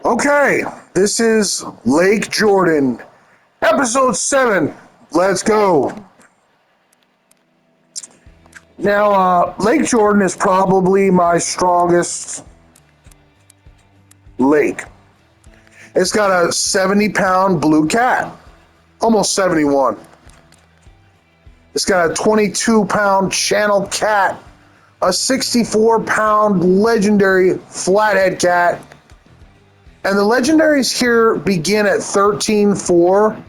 Okay, this is Lake Jordan, episode 7. Let's go. Now, Lake Jordan is probably my strongest lake. It's got a 70-pound blue cat, almost 71. It's got a 22-pound channel cat, a 64-pound legendary flathead cat, and the legendaries here begin at 13.4.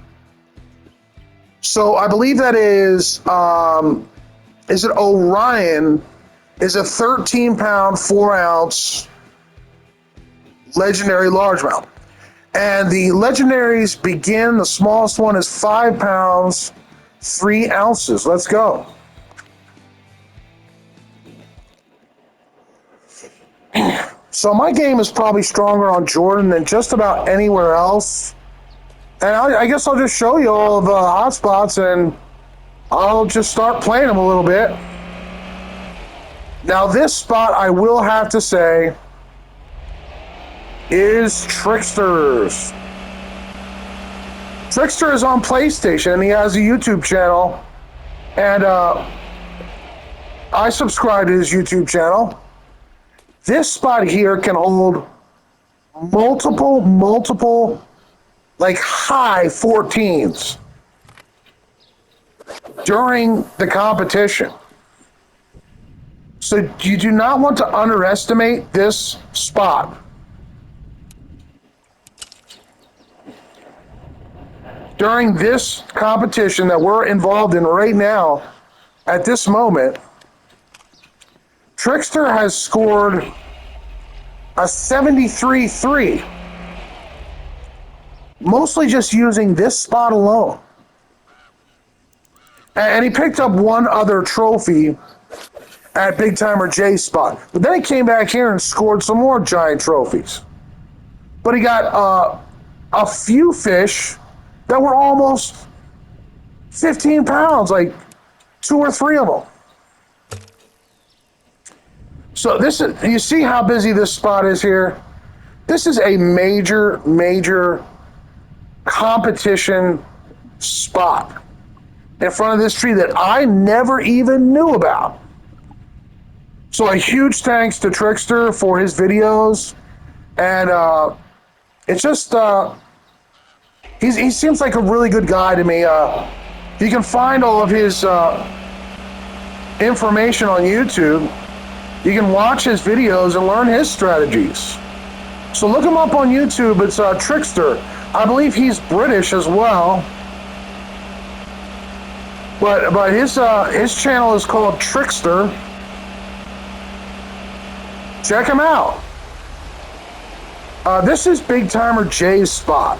So I believe that is it Orion is a 13-pound, 4-ounce legendary largemouth. And the legendaries begin, the smallest one is 5 pounds, 3 ounces. Let's go. So my game is probably stronger on Jordan than just about anywhere else. And I guess I'll just show you all of the hotspots and I'll just start playing them a little bit. Now this spot, I will have to say, is Trickster's. Trickster is on PlayStation and he has a YouTube channel. And I subscribe to his YouTube channel. This spot here can hold multiple, like high 14s during the competition. So you do not want to underestimate this spot. During this competition that we're involved in right now, at this moment, Trickster has scored a 73-3, mostly just using this spot alone. And he picked up one other trophy at Big Timer J's spot. But then he came back here and scored some more giant trophies. But he got a few fish that were almost 15 pounds, like 2 or 3 of them. So this is, you see how busy this spot is here? This is a major competition spot in front of this tree that I never even knew about. So a huge thanks to Trickster for his videos. And it's just, he seems like a really good guy to me. You can find all of his information on YouTube. You can watch his videos and learn his strategies. So look him up on YouTube. It's Trickster. I believe he's British as well. But his channel is called Trickster. Check him out. This is Big Timer J's spot.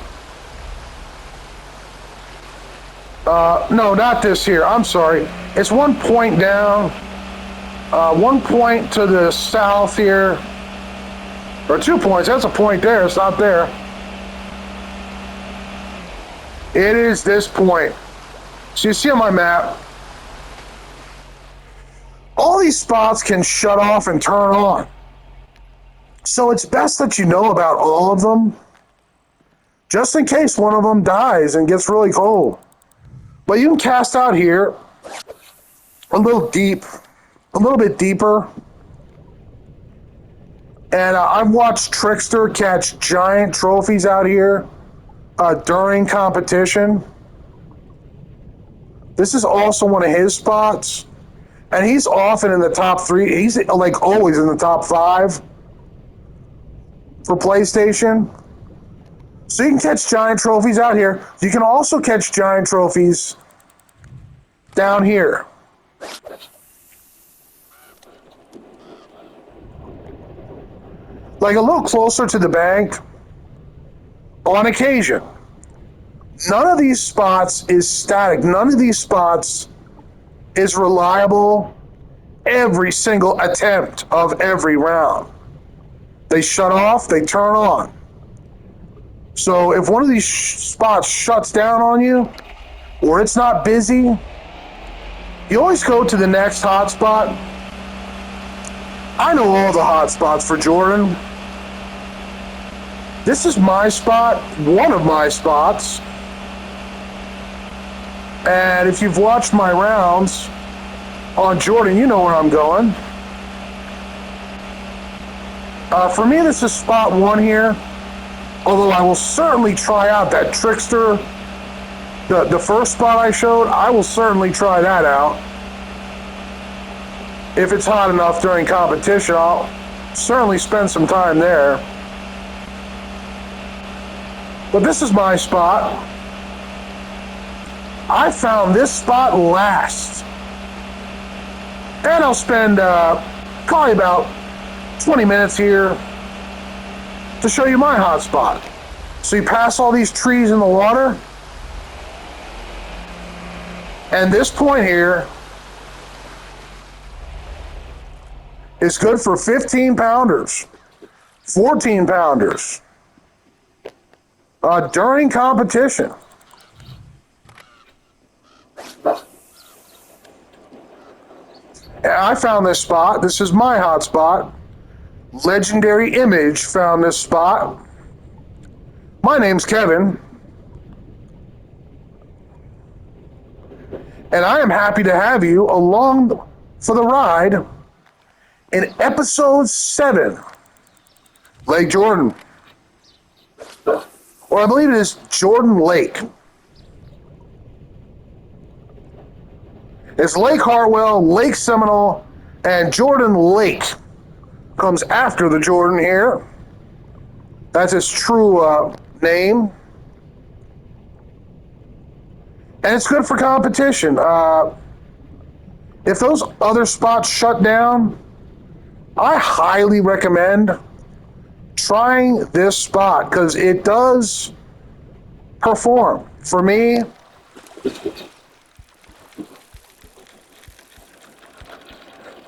No, not this here. I'm sorry. It's 1 point down. 1 point to the south here. Or 2 points. That's a point there. It's not there. It is this point. So you see on my map, all these spots can shut off and turn on. So it's best that you know about all of them, just in case one of them dies and gets really cold. But you can cast out here a little bit deeper. And I've watched Trickster catch giant trophies out here during competition. This is also one of his spots. And he's often in the top 3. He's like always in the top 5 for PlayStation. So you can catch giant trophies out here. You can also catch giant trophies down here. Like a little closer to the bank on occasion. None of these spots is static. None of these spots is reliable every single attempt of every round. They shut off, they turn on. So if one of these spots shuts down on you, or it's not busy, you always go to the next hotspot. I know all the hotspots for Jordan. This is my spot, one of my spots. And if you've watched my rounds on Jordan, you know where I'm going. For me, this is spot one here. Although I will certainly try out that Trickster, the first spot I showed, I will certainly try that out. If it's hot enough during competition, I'll certainly spend some time there. But this is my spot. I found this spot last. And I'll spend probably about 20 minutes here to show you my hot spot. So you pass all these trees in the water. And this point here is good for 15 pounders, 14 pounders during competition. And I found this spot. This is my hot spot. Legendary Image found this spot. My name's Kevin. And I am happy to have you along for the ride in episode 7, Lake Jordan. Or I believe it is Jordan Lake. It's Lake Hartwell, Lake Seminole, and Jordan Lake comes after the Jordan here. That's its true name. And it's good for competition. If those other spots shut down, I highly recommend trying this spot because it does perform. For me,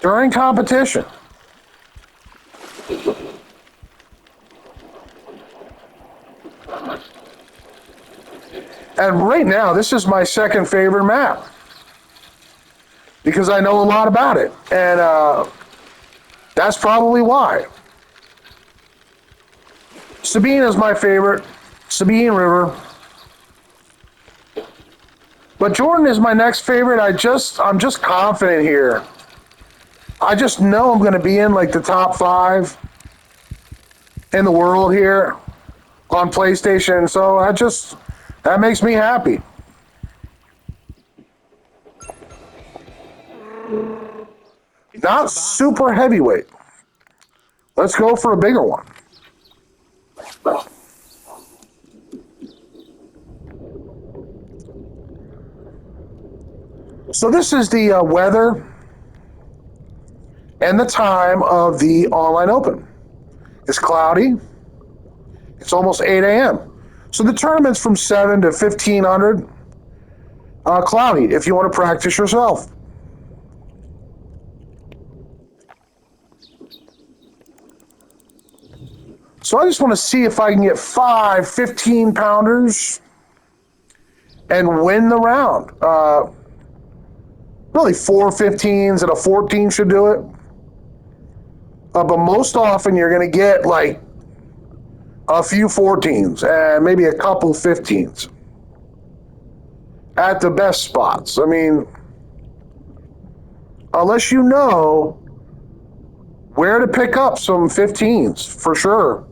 during competition. And right now, this is my second favorite map because I know a lot about it. And that's probably why. Sabine is my favorite. Sabine River. But Jordan is my next favorite. I'm just confident here. I just know I'm going to be in like the top 5 in the world here on PlayStation. So that makes me happy. Not super heavyweight. Let's go for a bigger one. So this is the weather and the time of the online open. It's cloudy. It's almost 8 a.m. So the tournament's from 7 to 1500. Cloudy if you want to practice yourself. So I just want to see if I can get 5 15-pounders and win the round. Really 4 15s and a 14 should do it. But most often you're going to get like a few 14s and maybe a couple 15s at the best spots. I mean, unless you know where to pick up some 15s for sure.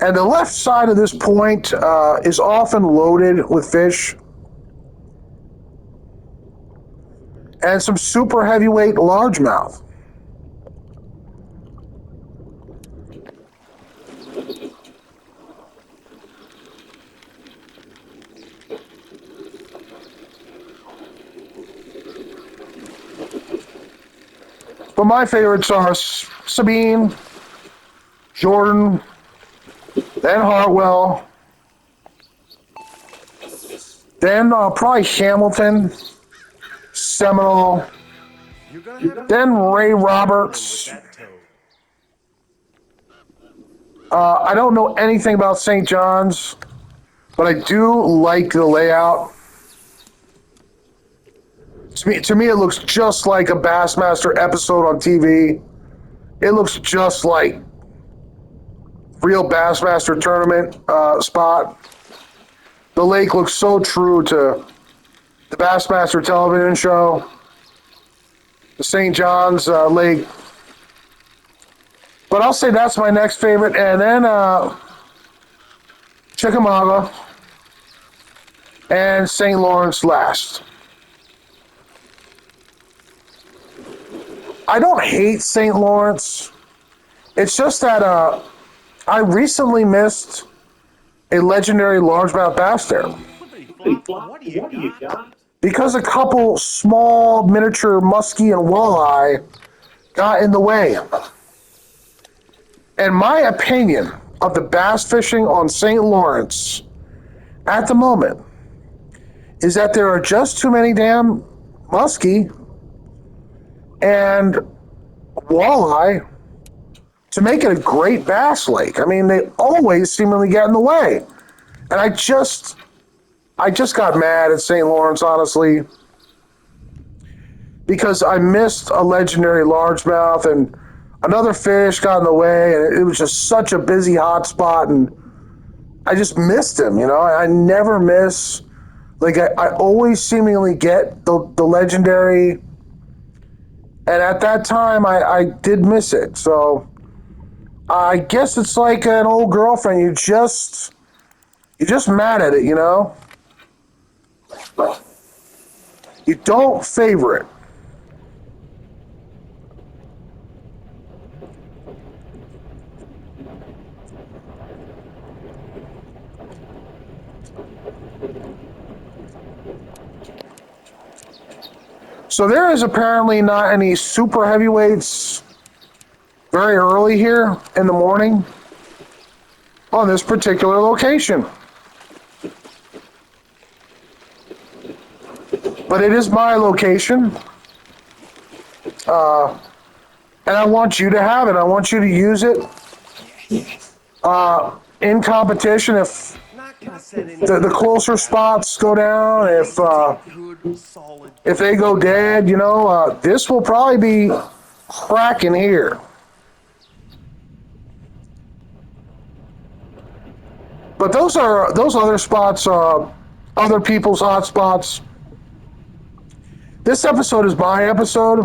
And the left side of this point is often loaded with fish. And some super heavyweight largemouth. But my favorites are Sabine, Jordan, then Hartwell, then probably Hamilton, Seminole, then Ray Roberts, I don't know anything about St. John's, but I do like the layout. To me, it looks just like a Bassmaster episode on TV. It looks just like real Bassmaster tournament spot. The lake looks so true to the Bassmaster television show. The St. John's Lake. But I'll say that's my next favorite. And then Chickamauga and St. Lawrence last. I don't hate St. Lawrence. It's just that I recently missed a legendary largemouth bass there. What do you got? Because a couple small miniature muskie and walleye got in the way. And my opinion of the bass fishing on St. Lawrence at the moment is that there are just too many damn muskie and walleye to make it a great bass lake. I mean, they always seemingly get in the way. And I just got mad at St. Lawrence, honestly, because I missed a legendary largemouth and another fish got in the way, and it was just such a busy hot spot, and I just missed him, you know? I never miss, like, I always seemingly get the legendary, and at that time, I did miss it, so I guess it's like an old girlfriend, you're just mad at it, you know? You don't favor it. So there is apparently not any super heavyweights very early here in the morning on this particular location. But it is my location. And I want you to have it. I want you to use it in competition. If the closer spots go down, if they go dead, you know, this will probably be cracking here. But those other spots, other people's hot spots. This episode is my episode,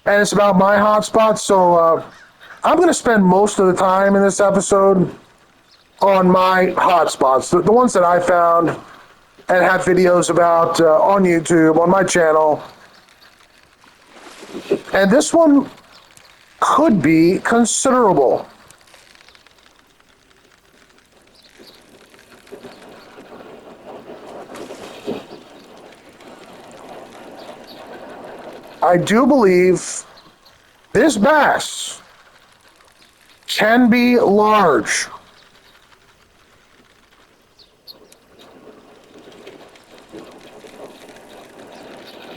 and it's about my hot spots. So I'm going to spend most of the time in this episode on my hot spots, the ones that I found and have videos about on YouTube, on my channel. And this one could be considerable. I do believe this bass can be large.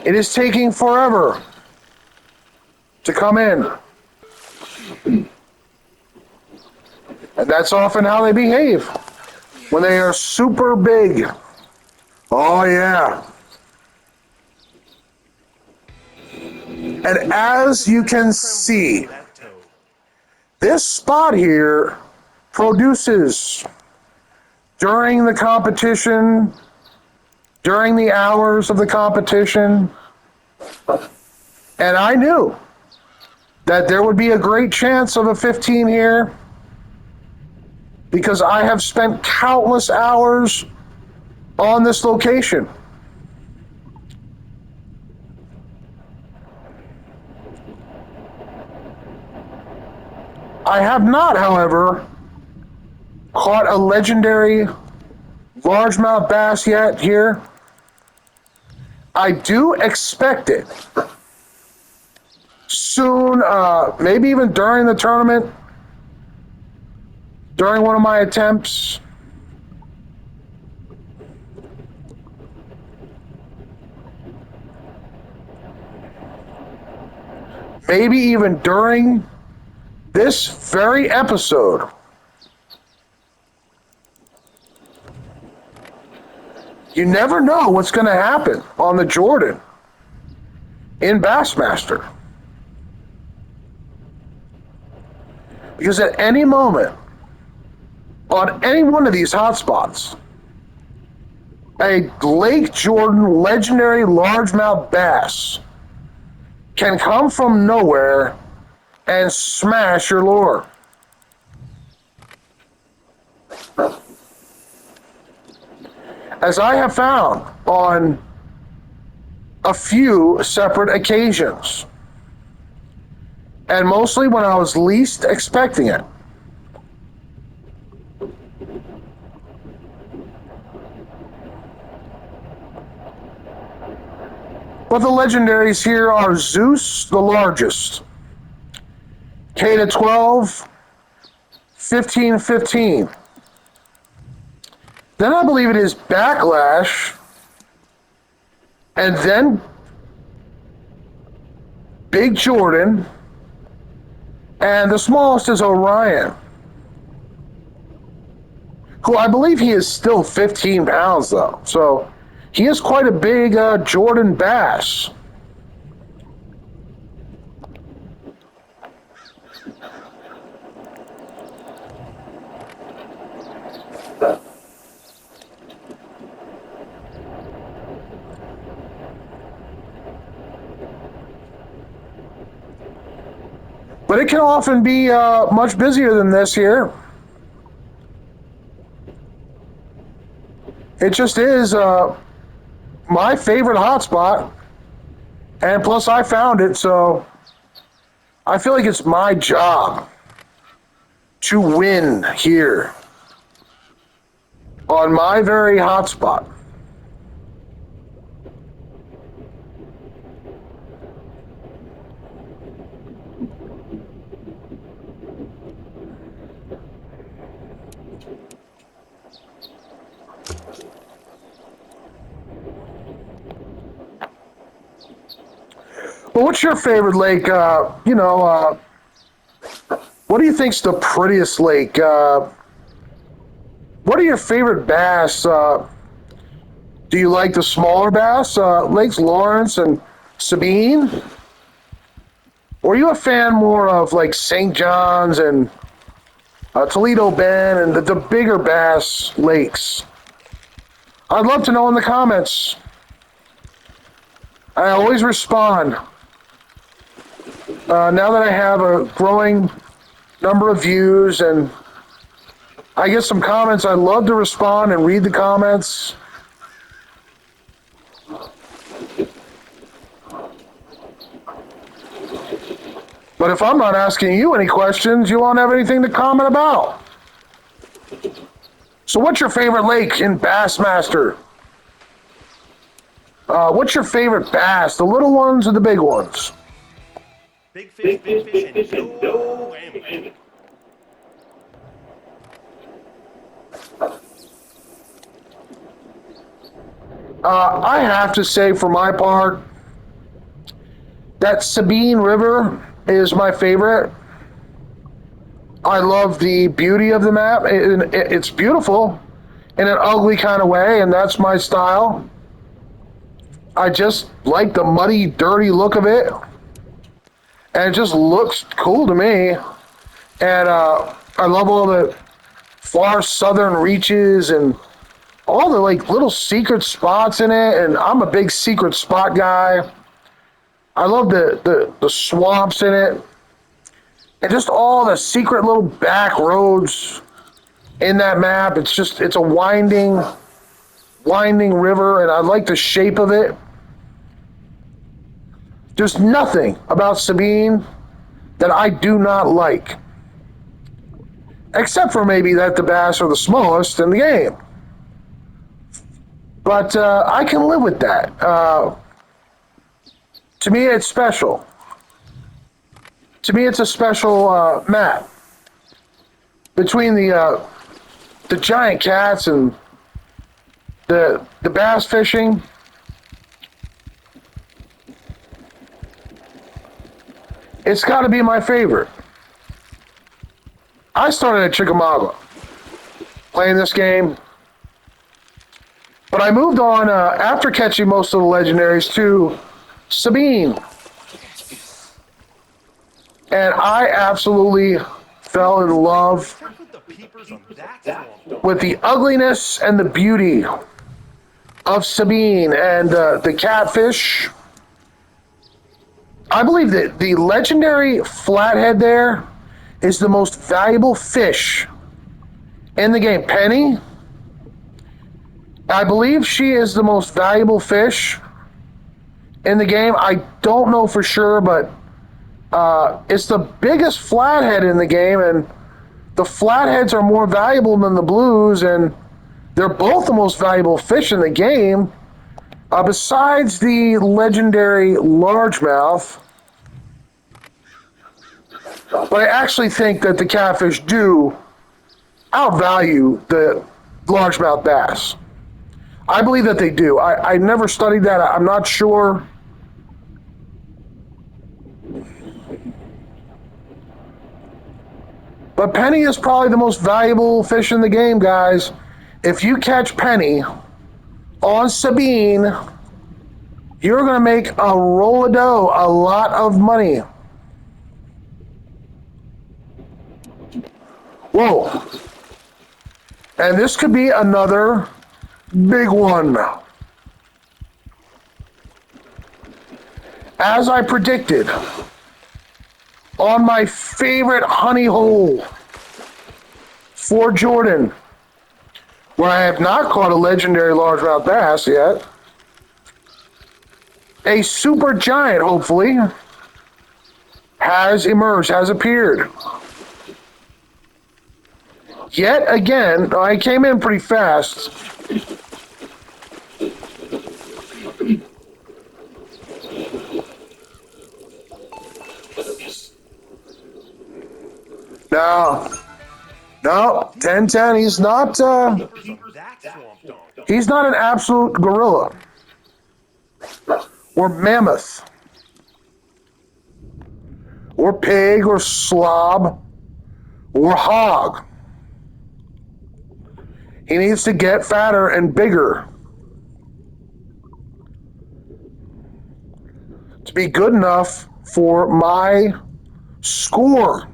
It is taking forever to come in. And that's often how they behave when they are super big. Oh, yeah. And as you can see, this spot here produces during the competition, during the hours of the competition. And I knew that there would be a great chance of a 15 here because I have spent countless hours on this location. I have not, however, caught a legendary largemouth bass yet here. I do expect it soon, maybe even during the tournament, during one of my attempts. Maybe even during this very episode You never know what's going to happen on the Jordan in Bassmaster. Because at any moment, on any one of these hotspots, a Lake Jordan legendary largemouth bass can come from nowhere and smash your lure. As I have found on a few separate occasions, and mostly when I was least expecting it. But the legendaries here are Zeus, the largest, K to 12, 15, 15. Then I believe it is Backlash, and then Big Jordan, and the smallest is Orion, who I believe he is still 15 pounds though. So he is quite a big Jordan bass. But it can often be much busier than this here. It just is my favorite hotspot. And plus I found it, so I feel like it's my job to win here on my very hotspot. But what's your favorite lake? What do you think's the prettiest lake? What are your favorite bass? Do you like the smaller bass, Lakes Lawrence and Sabine? Or are you a fan more of like St. John's and Toledo Bend and the bigger bass lakes? I'd love to know in the comments. I always respond. Now that I have a growing number of views and I get some comments, I love to respond and read the comments. But if I'm not asking you any questions, you won't have anything to comment about. So what's your favorite lake in Bassmaster? What's your favorite bass, the little ones or the big ones? Big fish, and no whammy. I have to say for my part, that Sabine River is my favorite. I love the beauty of the map. It's beautiful in an ugly kind of way, and that's my style. I just like the muddy, dirty look of it. And it just looks cool to me. And I love all the far southern reaches and all the like little secret spots in it. And I'm a big secret spot guy. I love the swamps in it. And just all the secret little back roads in that map. It's a winding river, and I like the shape of it. There's nothing about Sabine that I do not like. Except for maybe that the bass are the smallest in the game. But I can live with that. To me, it's special. To me, it's a special map. Between the giant cats and the bass fishing, it's got to be my favorite. I started at Chickamauga playing this game, But I moved on after catching most of the legendaries to Sabine. And I absolutely fell in love Check with the peepers on that swamp dog. with the ugliness and the beauty of Sabine and the catfish. I believe that the legendary flathead there is the most valuable fish in the game. Penny, I believe she is the most valuable fish in the game. I don't know for sure, but it's the biggest flathead in the game, and the flatheads are more valuable than the blues, and they're both the most valuable fish in the game. Besides the legendary largemouth, but I actually think that the catfish do outvalue the largemouth bass. I believe that they do. I never studied that. I'm not sure. But penny is probably the most valuable fish in the game, guys. If you catch penny on Sabine, you're going to make a roll of dough, a lot of money. Whoa. And this could be another big one. As I predicted, on my favorite honey hole for Jordan, where I have not caught a legendary largemouth bass yet, a super giant, hopefully, has emerged, has appeared. Yet again, I came in pretty fast. No, 10-10. He's not. He's not an absolute gorilla or mammoth or pig or slob or hog. He needs to get fatter and bigger to be good enough for my score.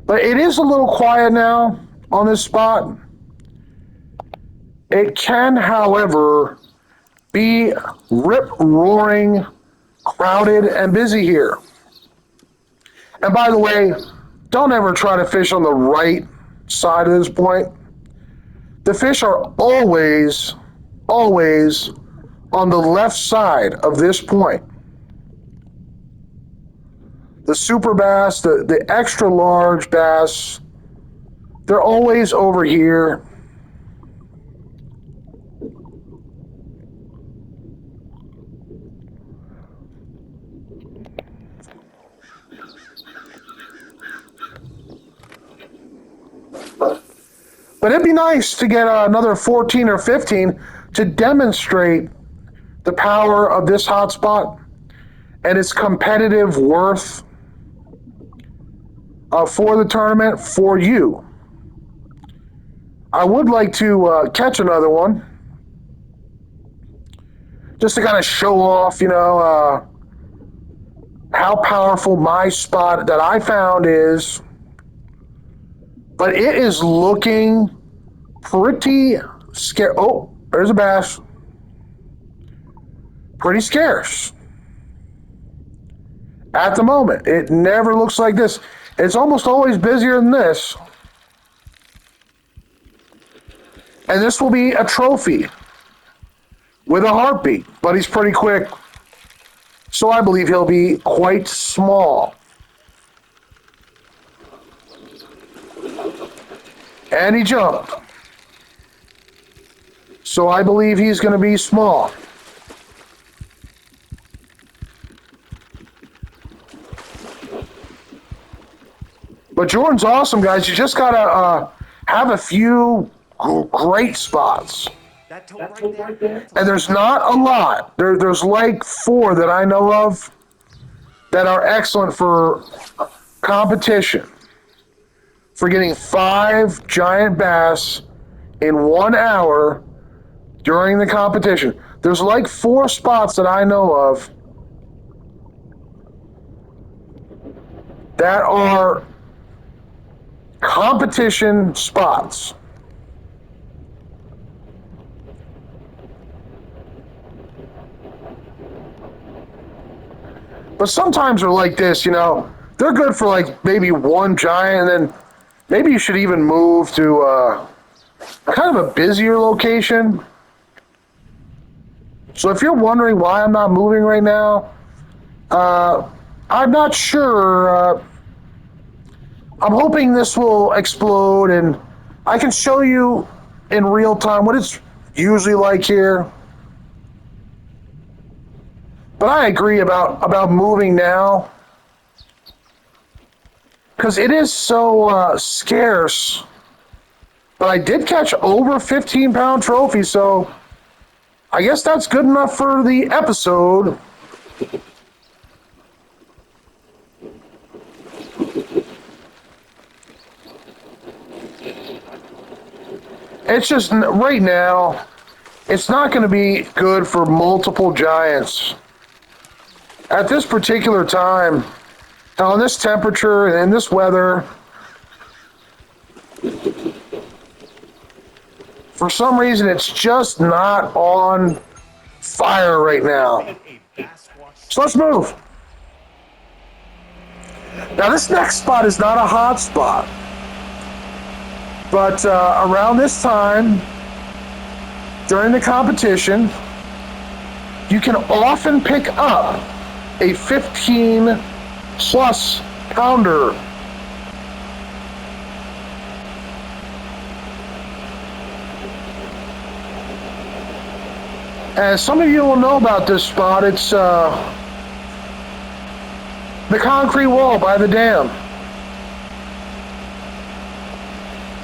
But it is a little quiet now on this spot. It can, however, be rip-roaring, crowded, and busy here. And by the way, don't ever try to fish on the right side of this point. The fish are always on the left side of this point. The super bass, the extra large bass, they're always over here. But it'd be nice to get another 14 or 15 to demonstrate the power of this hotspot and its competitive worth for the tournament for you. I would like to catch another one just to kind of show off, how powerful my spot that I found is. But it is looking pretty scarce. Oh, there's a bass. Pretty scarce. At the moment. It never looks like this. It's almost always busier than this. And this will be a trophy with a heartbeat. But he's pretty quick. So I believe he'll be quite small. And he jumped. So I believe he's going to be small. But Jordan's awesome, guys. You just got to have a few great spots. And there's not a lot. There's like 4 that I know of that are excellent for competition. for getting 5 giant bass in 1 hour during the competition. There's like 4 spots that I know of that are competition spots. But sometimes they're like this, you know, they're good for like maybe 1 giant, and then maybe you should even move to kind of a busier location. So if you're wondering why I'm not moving right now, I'm not sure. I'm hoping this will explode and I can show you in real time what it's usually like here. But I agree about moving now because it is so scarce. But I did catch over 15-pound trophy, so I guess that's good enough for the episode. It's just right now, it's not going to be good for multiple giants. At this particular time, on this temperature and in this weather, for some reason, it's just not on fire right now. So let's move. Now, this next spot is not a hot spot, but around this time, during the competition, you can often pick up a 15-plus pounder. As some of you will know about this spot, it's the concrete wall by the dam.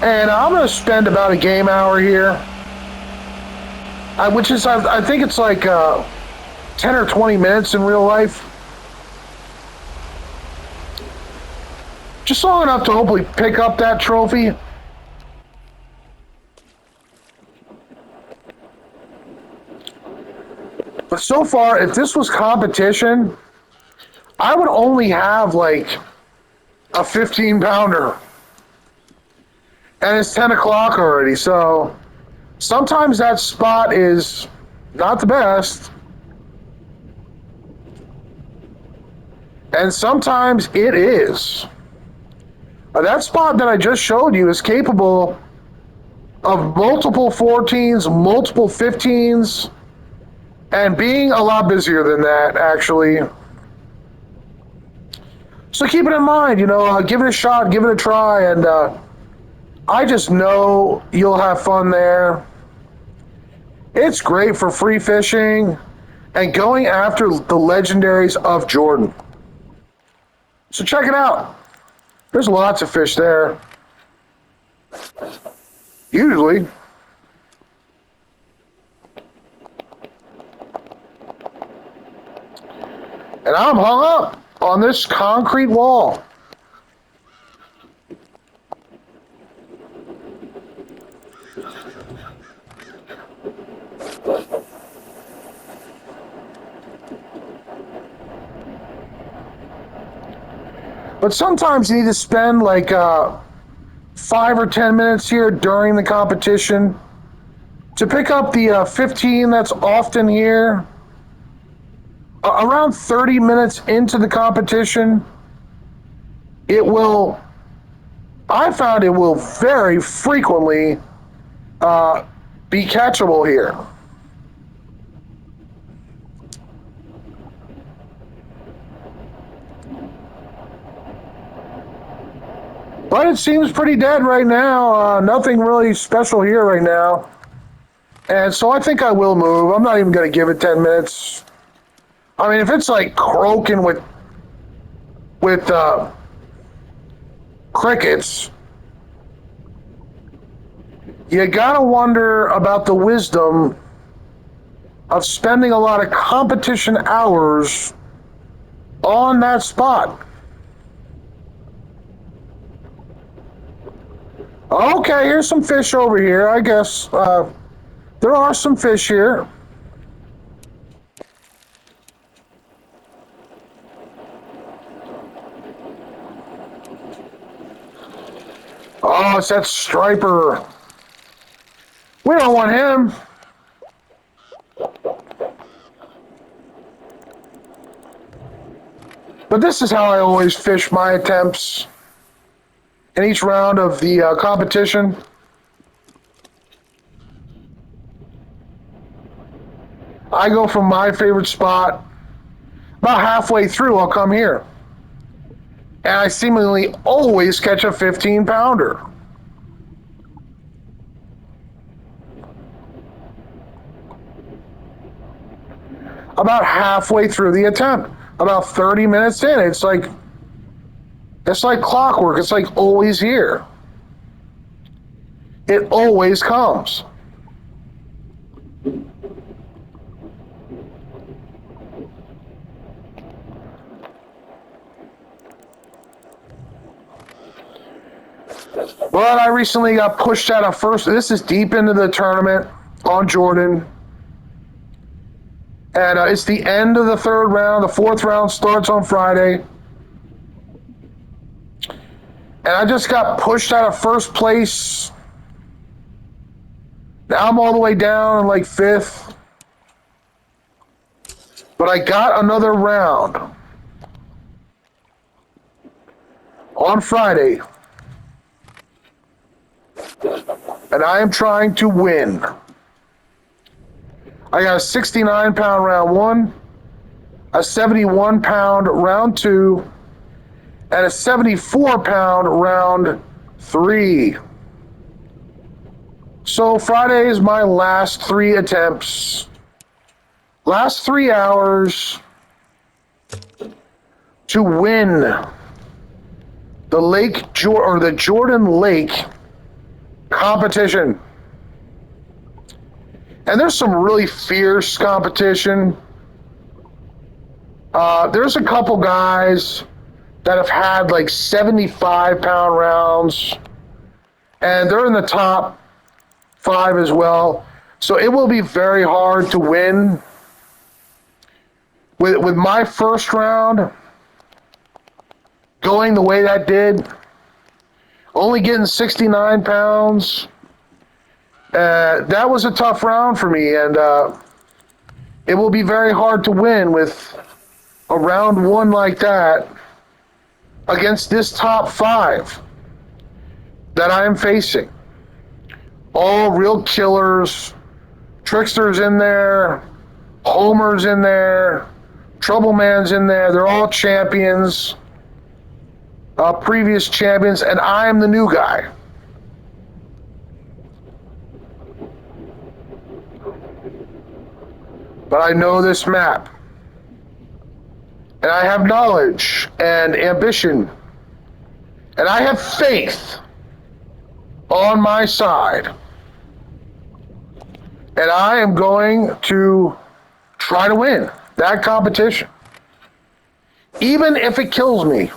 And I'm going to spend about a game hour here, which is, I think it's like 10 or 20 minutes in real life. Just long enough to hopefully pick up that trophy. But so far, if this was competition, I would only have like a 15-pounder. And it's 10 o'clock already, so sometimes that spot is not the best. And sometimes it is. That spot that I just showed you is capable of multiple 14s, multiple 15s, and being a lot busier than that, actually. So keep it in mind, you know, give it a shot, give it a try, and I just know you'll have fun there. It's great for free fishing and going after the legendaries of Jordan. So check it out. There's lots of fish there. Usually. And I'm hung up on this concrete wall. But sometimes you need to spend like 5 or 10 minutes here during the competition to pick up the 15 that's often here. Around 30 minutes into the competition, I found it will very frequently be catchable here. But it seems pretty dead right now. Nothing really special here right now. And so I think I will move. I'm not even going to give it 10 minutes. I mean, if it's like croaking with crickets, you gotta wonder about the wisdom of spending a lot of competition hours on that spot. Okay, here's some fish over here. I guess there are some fish here. Oh, it's that striper. We don't want him. But this is how I always fish my attempts in each round of the competition. I go from my favorite spot. About halfway through, I'll come here. And I seemingly always catch a 15-pounder. About halfway through the attempt. About 30 minutes in. It's like clockwork. It's like always here. It always comes. But I recently got pushed out of first. This is deep into the tournament on Jordan. And it's the end of the third round. The fourth round starts on Friday. And I just got pushed out of first place. Now I'm all the way down in like fifth. But I got another round on Friday. And I am trying to win. I got a 69-pound round one, a 71-pound round two, and a 74-pound round three. So Friday is my last three attempts. Last 3 hours to win the Jordan Lake competition. And there's some really fierce competition. There's a couple guys that have had like 75-pound rounds, and they're in the top 5 as well. So it will be very hard to win. With my first round going the way that did, only getting 69 pounds, that was a tough round for me, and it will be very hard to win with a round one like that against this top 5 that I am facing. All real killers, Trickster's in there, Homer's in there, Troubleman's in there. They're all champions, previous champions, and I am the new guy. But I know this map. And I have knowledge and ambition. And I have faith on my side. And I am going to try to win that competition, even if it kills me.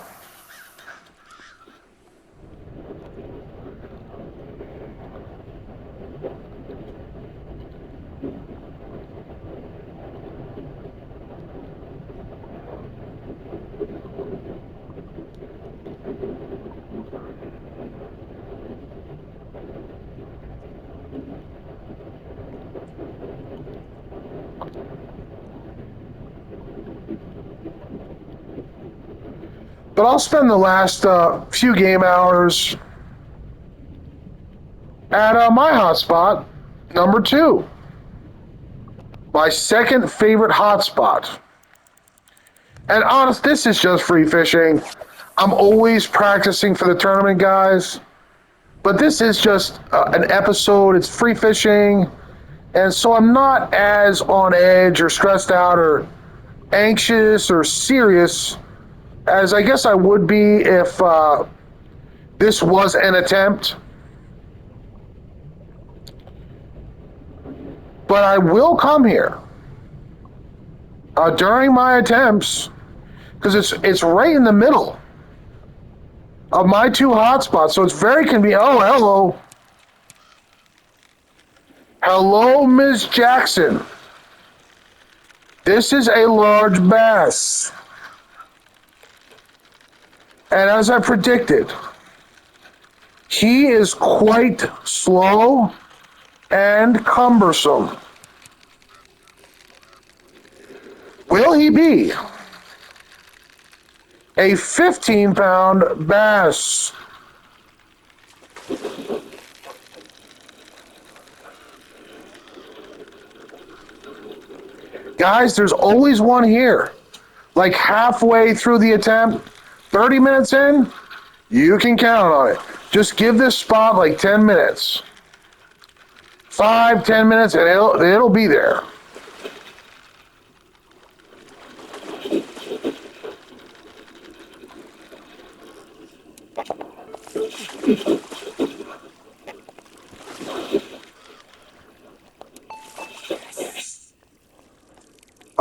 But I'll spend the last few game hours at my hotspot, number 2. My second favorite hotspot. And honest, this is just free fishing. I'm always practicing for the tournament, guys. But this is just an episode. It's free fishing. And so I'm not as on edge or stressed out or anxious or serious as I guess I would be if this was an attempt. But I will come here during my attempts because it's right in the middle of my two hotspots. So it's very convenient. Oh, hello. Hello, Ms. Jackson. This is a large bass. And as I predicted, he is quite slow and cumbersome. Will he be a 15-pound bass? Guys, there's always one here. Like halfway through the attempt, 30 minutes in, you can count on it. Just give this spot like 10 minutes. 5, 10 minutes, and it'll be there.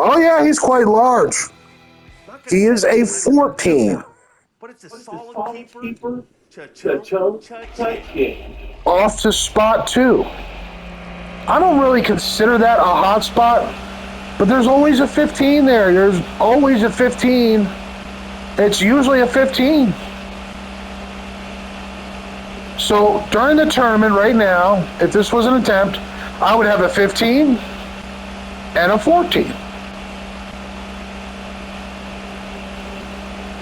Oh yeah, he's quite large. He is a 14. But it's a solid keeper. Cha-ching. Off to spot 2. I don't really consider that a hot spot, but there's always a 15 there. There's always a 15. It's usually a 15. So during the tournament right now, if this was an attempt, I would have a 15 and a 14.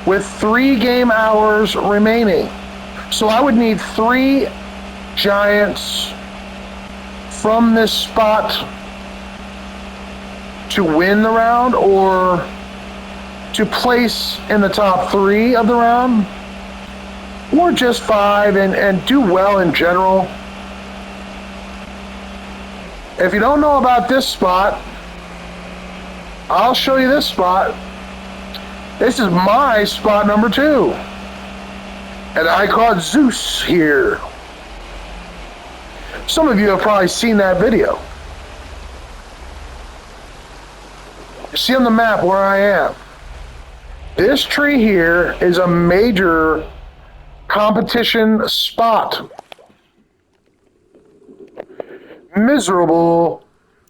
With 3 game hours remaining. So I would need 3 giants from this spot to win the round or to place in the top 3 of the round, or just 5 and do well in general. If you don't know about this spot, I'll show you this spot. This is my spot number 2. And I caught Zeus here. Some of you have probably seen that video. You see on the map where I am. This tree here is a major competition spot. Miserable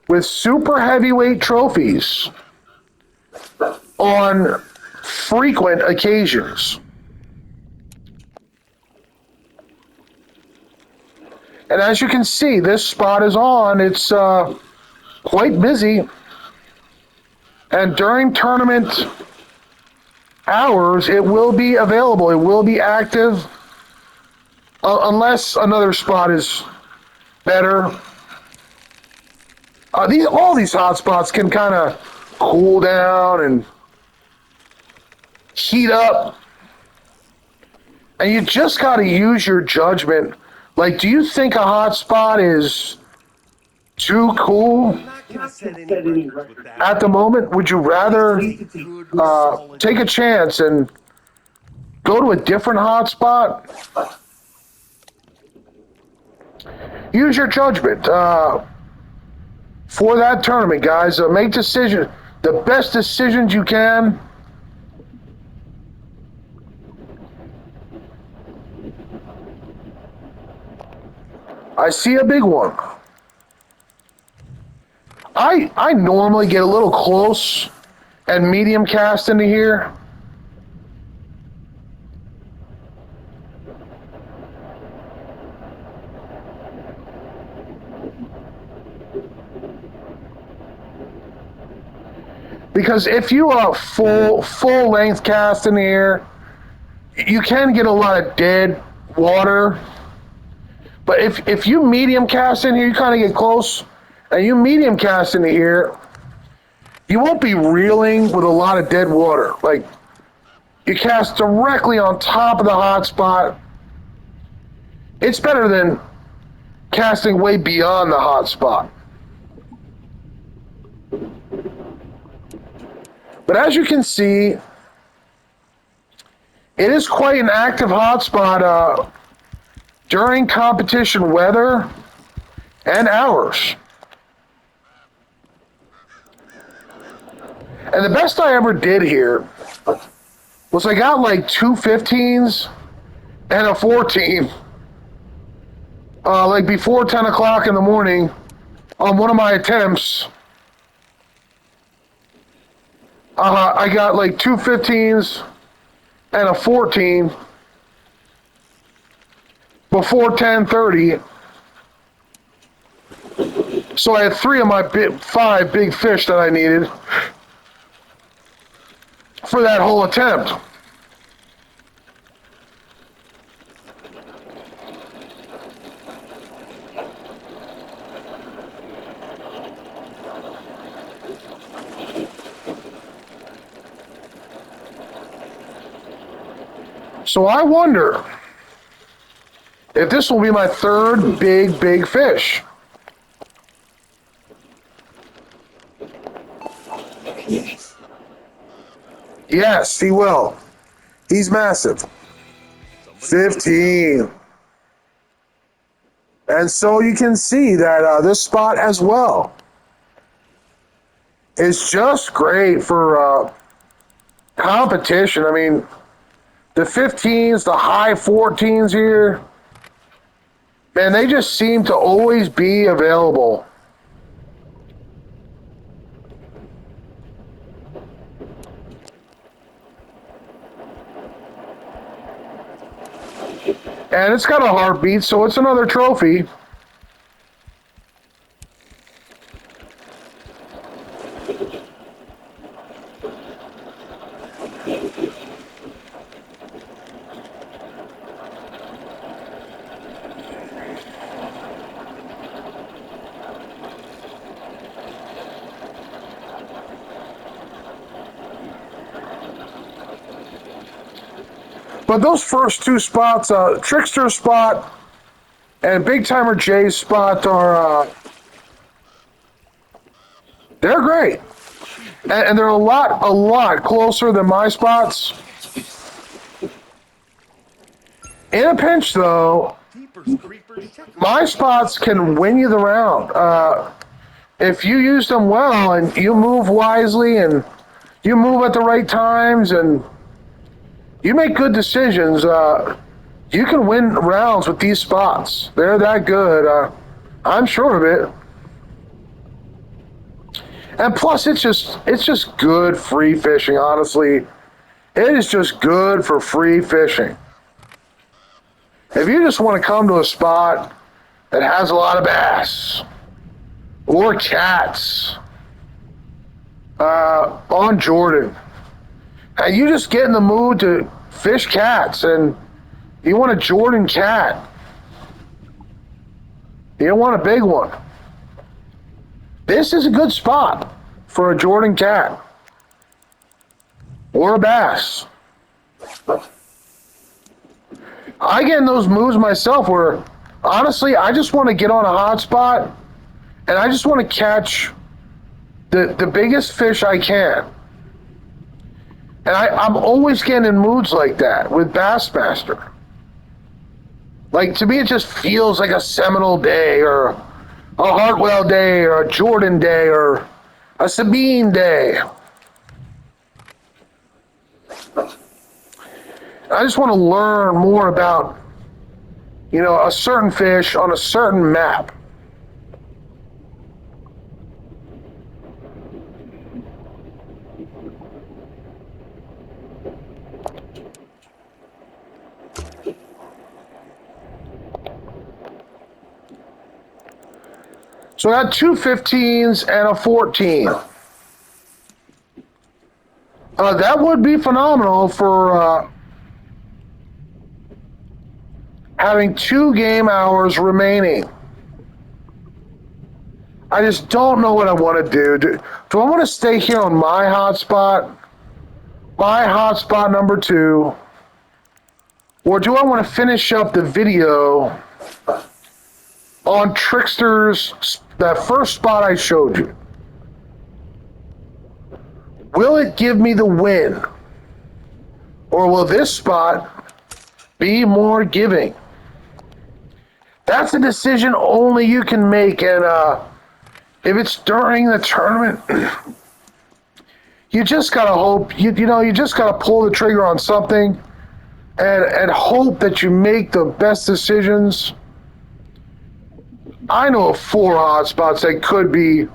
with super heavyweight trophies on frequent occasions. And as you can see, this spot is on. It's quite busy. And during tournament hours, it will be available. It will be active unless another spot is better. All these hot spots can kind of cool down and heat up. And you just got to use your judgment. Like, do you think a hot spot is too cool at the moment? Would you rather take a chance and go to a different hot spot? Use your judgment for that tournament, guys. Make decisions, the best decisions you can. I see a big one. I normally get a little close and medium cast into here. Because if you are full length cast in the air, you can get a lot of dead water. But if you medium cast in here, you kind of get close, and you medium cast in here, you won't be reeling with a lot of dead water. Like, you cast directly on top of the hot spot. It's better than casting way beyond the hot spot. But as you can see, it is quite an active hot spot during competition weather and hours. And the best I ever did here was I got like 2 15s and a 14. Like before 10 o'clock in the morning on one of my attempts. I got like two 15s and a 14 before 10:30. So I had three of my five big fish that I needed for that whole attempt. So I wonder if this will be my third big fish. Yes, he will. He's massive. 15. And so you can see that this spot as well is just great for competition. I mean, the 15s, the high 14s here, man, they just seem to always be available. And it's got a heartbeat, so it's another trophy. But those first two spots, Trickster spot and Big Timer Jay's spot, are they're great, and they're a lot closer than my spots. In a pinch, though, my spots can win you the round. If you use them well and you move wisely and you move at the right times and you make good decisions, you can win rounds with these spots. They're that good. I'm sure of it. And plus, it's just good free fishing, honestly. It is just good for free fishing. If you just want to come to a spot that has a lot of bass or cats on Jordan, and you just get in the mood to fish cats, and you want a Jordan cat, you don't want a big one, this is a good spot for a Jordan cat or a bass. I get in those moods myself where, honestly, I just want to get on a hot spot and I just want to catch the biggest fish I can. And I'm always getting in moods like that with Bassmaster. Like, to me, it just feels like a Seminole day or a Hartwell day or a Jordan day or a Sabine day. I just want to learn more about, a certain fish on a certain map. So I got two 15s and a 14. That would be phenomenal for having 2 game hours remaining. I just don't know what I want to do. Do I want to stay here on my hotspot number 2, or do I want to finish up the video on Trickster's, that first spot I showed you? Will it give me the win, or will this spot be more giving? That's a decision only you can make, and if it's during the tournament, you just gotta hope. You just gotta pull the trigger on something and hope that you make the best decisions. I know of 4 hotspots that could be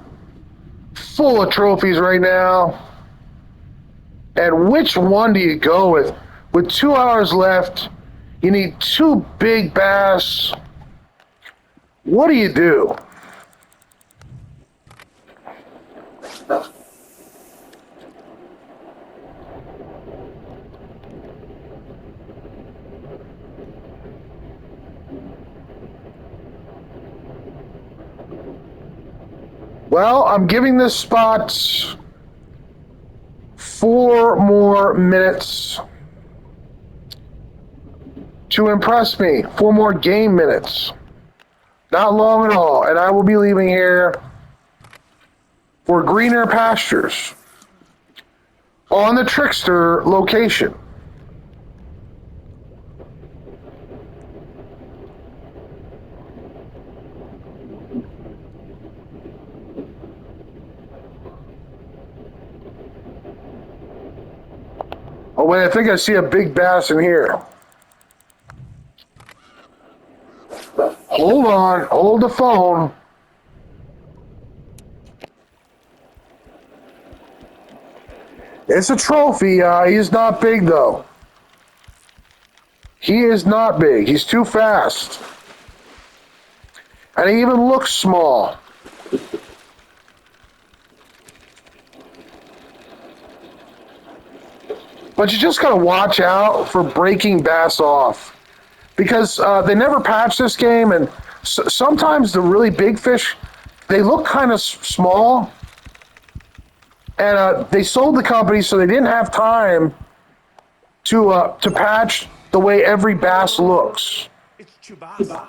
full of trophies right now. And which one do you go with? With 2 hours left, you need 2 big bass. What do you do? Well, I'm giving this spot 4 more minutes to impress me. 4 more game minutes. Not long at all. And I will be leaving here for greener pastures on the Trickster location. Oh, wait, I think I see a big bass in here. Hold on, hold the phone. It's a trophy. He's not big, though. He is not big. He's too fast. And he even looks small. But you just gotta watch out for breaking bass off. Because they never patch this game, and sometimes the really big fish, they look kind of small. And they sold the company, so they didn't have time to patch the way every bass looks. It's Chubasa.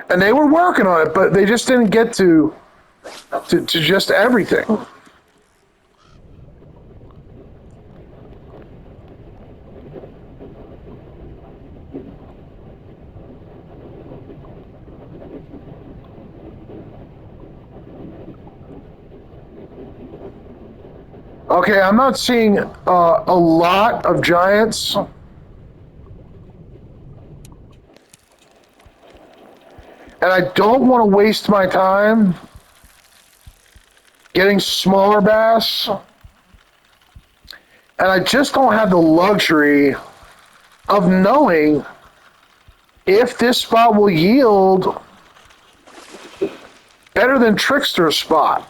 And they were working on it, but they just didn't get to just everything. Okay, I'm not seeing a lot of giants. And I don't want to waste my time getting smaller bass. And I just don't have the luxury of knowing if this spot will yield better than Trickster's spot.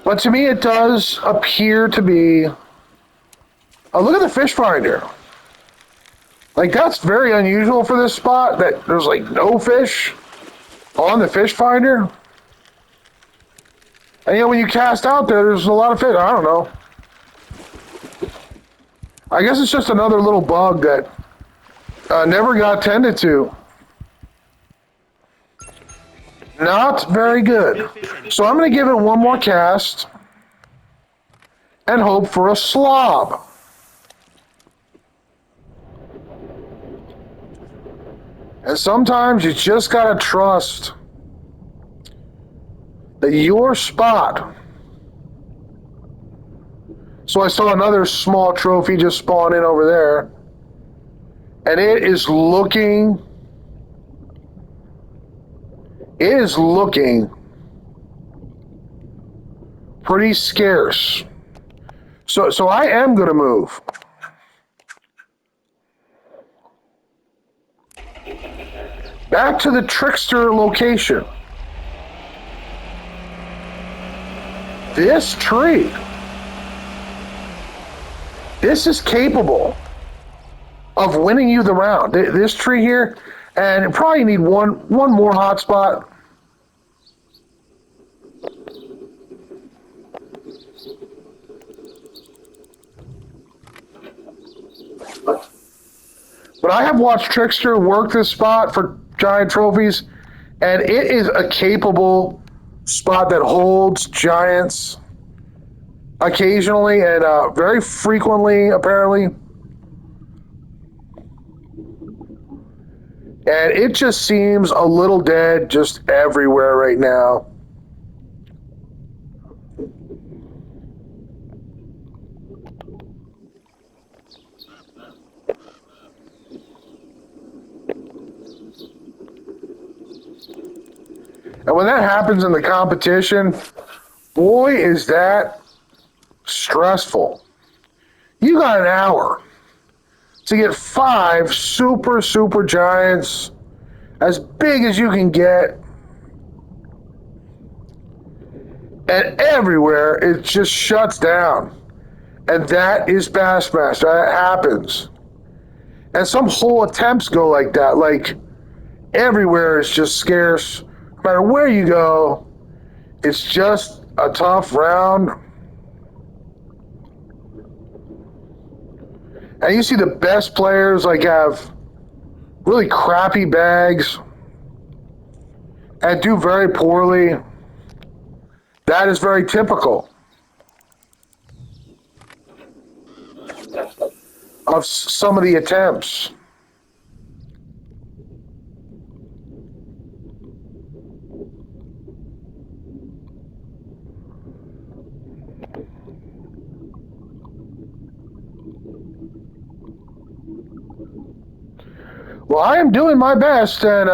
But to me, it does appear to be. Oh, look at the fish finder. Like, that's very unusual for this spot, that there's like no fish on the fish finder. And you know, when you cast out there, there's a lot of fish. I don't know. I guess it's just another little bug that never got tended to. Not very good. So I'm going to give it one more cast and hope for a slob. And sometimes you just got to trust that your spot. So I saw another small trophy just spawn in over there. And it is looking pretty scarce. So I am going to move. Back to the Trickster location. This tree. This is capable of winning you the round. This tree here, and you probably need one more hotspot. But I have watched Trickster work this spot for giant trophies, and it is a capable spot that holds giants occasionally and very frequently, apparently. And it just seems a little dead just everywhere right now. And when that happens in the competition, boy, is that stressful. You got an hour to get 5 super, super giants as big as you can get. And everywhere it just shuts down. And that is Bassmaster. That happens. And some whole attempts go like that. Like everywhere is just scarce. No matter where you go, it's just a tough round. And you see the best players like have really crappy bags and do very poorly. That is very typical of some of the attempts. Well, I am doing my best, and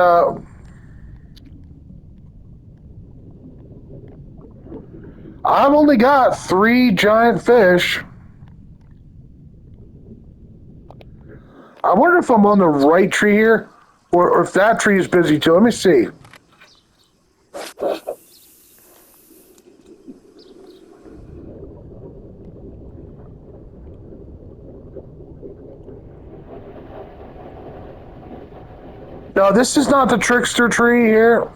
I've only got 3 giant fish. I wonder if I'm on the right tree here, or if that tree is busy too. Let me see. No, this is not the trickster tree here.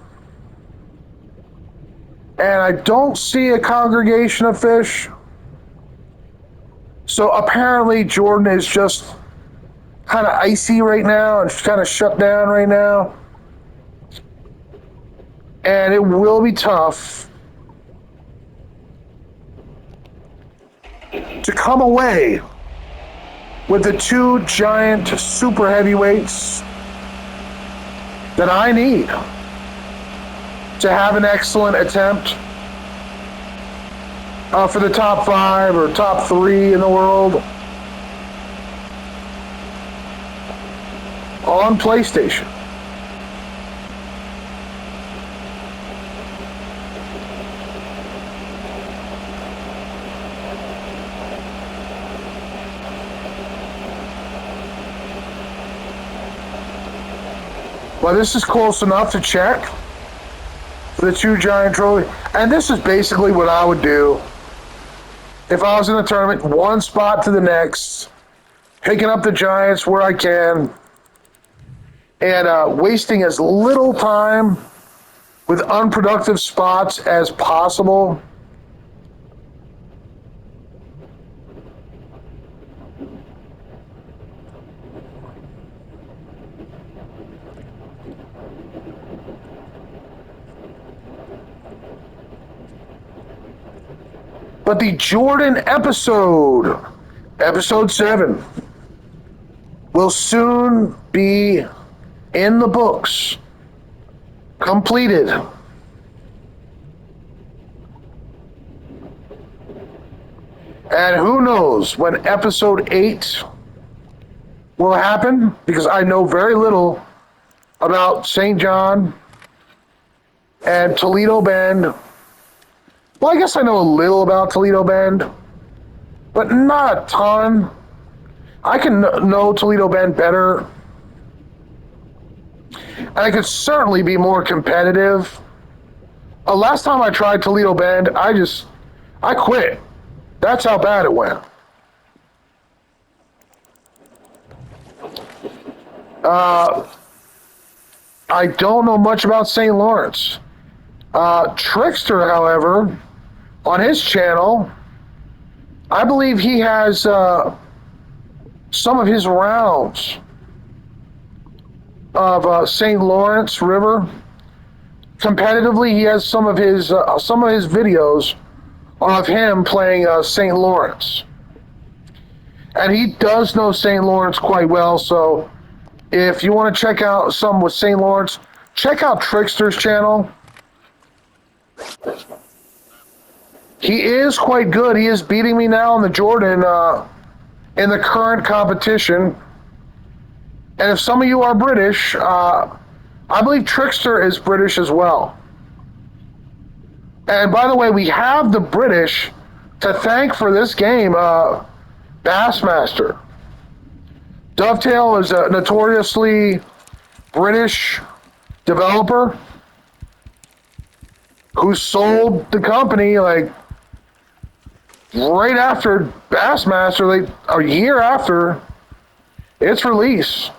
And I don't see a congregation of fish. So apparently Jordan is just kind of icy right now and kind of shut down right now. And it will be tough to come away with the 2 giant super heavyweights that I need to have an excellent attempt for the top 5 or top 3 in the world on PlayStation. Well, this is close enough to check for the 2 giant trophy. And this is basically what I would do if I was in the tournament, one spot to the next, picking up the giants where I can, and wasting as little time with unproductive spots as possible. But the Jordan episode 7, will soon be in the books, completed. And who knows when episode 8 will happen, because I know very little about St. John and Toledo Bend. Well, I guess I know a little about Toledo Bend, but not a ton. I can know Toledo Bend better, and I could certainly be more competitive. Last time I tried Toledo Bend, I quit. That's how bad it went. I don't know much about St. Lawrence. Trickster, however, on his channel, I believe he has some of his rounds of St. Lawrence River. Competitively, he has some of his videos of him playing St. Lawrence. And he does know St. Lawrence quite well, so if you want to check out some with St. Lawrence, check out Trickster's channel. He is quite good. He is beating me now in the Jordan in the current competition. And if some of you are British, I believe Trickster is British as well. And by the way, we have the British to thank for this game, Bassmaster. Dovetail is a notoriously British developer who sold the company like right after Bassmaster, like a year after its release.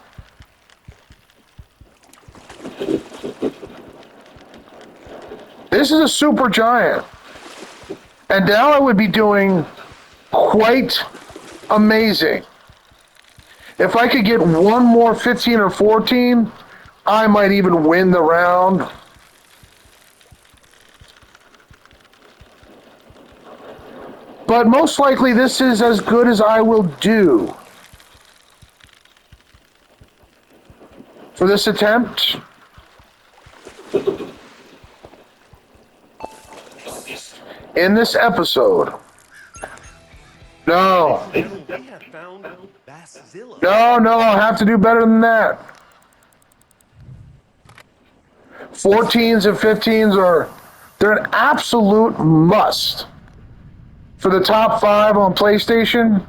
This is a super giant. And now I would be doing quite amazing. If I could get one more 15 or 14, I might even win the round. But most likely this is as good as I will do for this attempt. In this episode. No. We have found Basszilla. No, I'll have to do better than that. 14s and 15s they're an absolute must for the top 5 on PlayStation.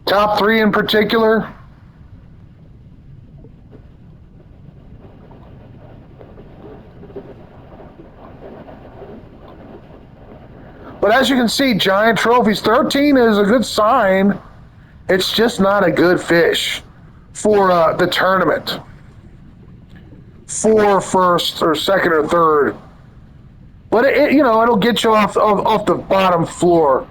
Top 3 in particular. But as you can see, giant trophies. 13 is a good sign. It's just not a good fish for the tournament. 4 first or second or third. But it'll get you off the bottom floor.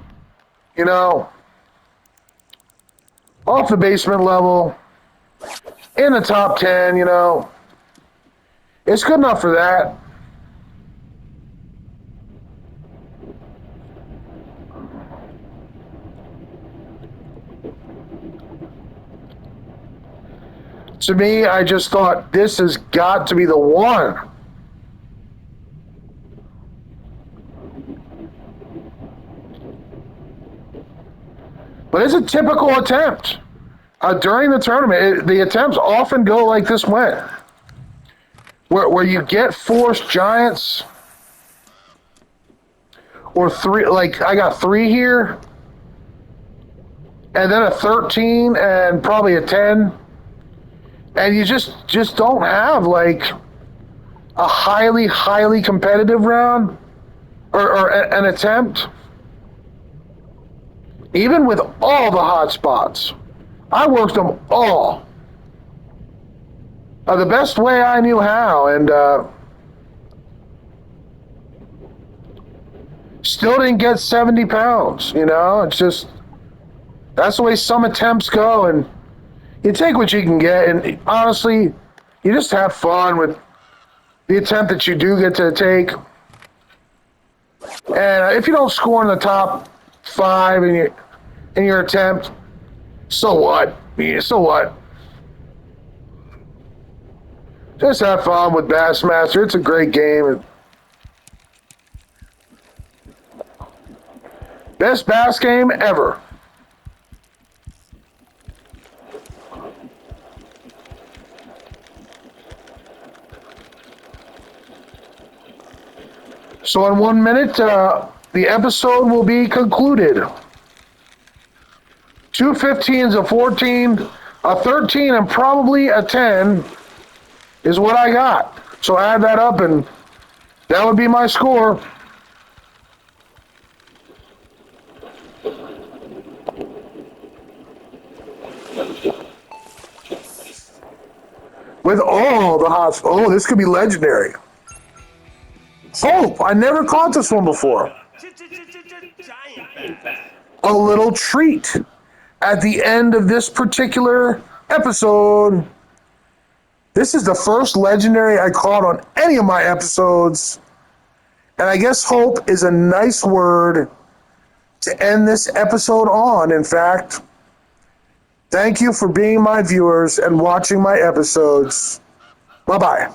Off the basement level. In the top 10, It's good enough for that. To me, I just thought this has got to be the one. But it's a typical attempt. During the tournament, the attempts often go like this went. Where you get forced giants. Or 3, like I got 3 here. And then a 13 and probably a 10. And you just don't have like a highly competitive round or an attempt. Even with all the hot spots, I worked them all the best way I knew how, and still didn't get 70 pounds. It's just that's the way some attempts go, and you take what you can get, and honestly, you just have fun with the attempt that you do get to take. And if you don't score in the top 5 in your attempt, so what? So what? Just have fun with Bassmaster. It's a great game. Best bass game ever. So in 1 minute, the episode will be concluded. 2 15s, a 14, a 13, and probably a 10 is what I got. So add that up, and that would be my score. With all the hot... Oh, this could be legendary. Hope! I never caught this one before. Giant bass. A little treat at the end of this particular episode. This is the first legendary I caught on any of my episodes. And I guess hope is a nice word to end this episode on. In fact, thank you for being my viewers and watching my episodes. Bye-bye.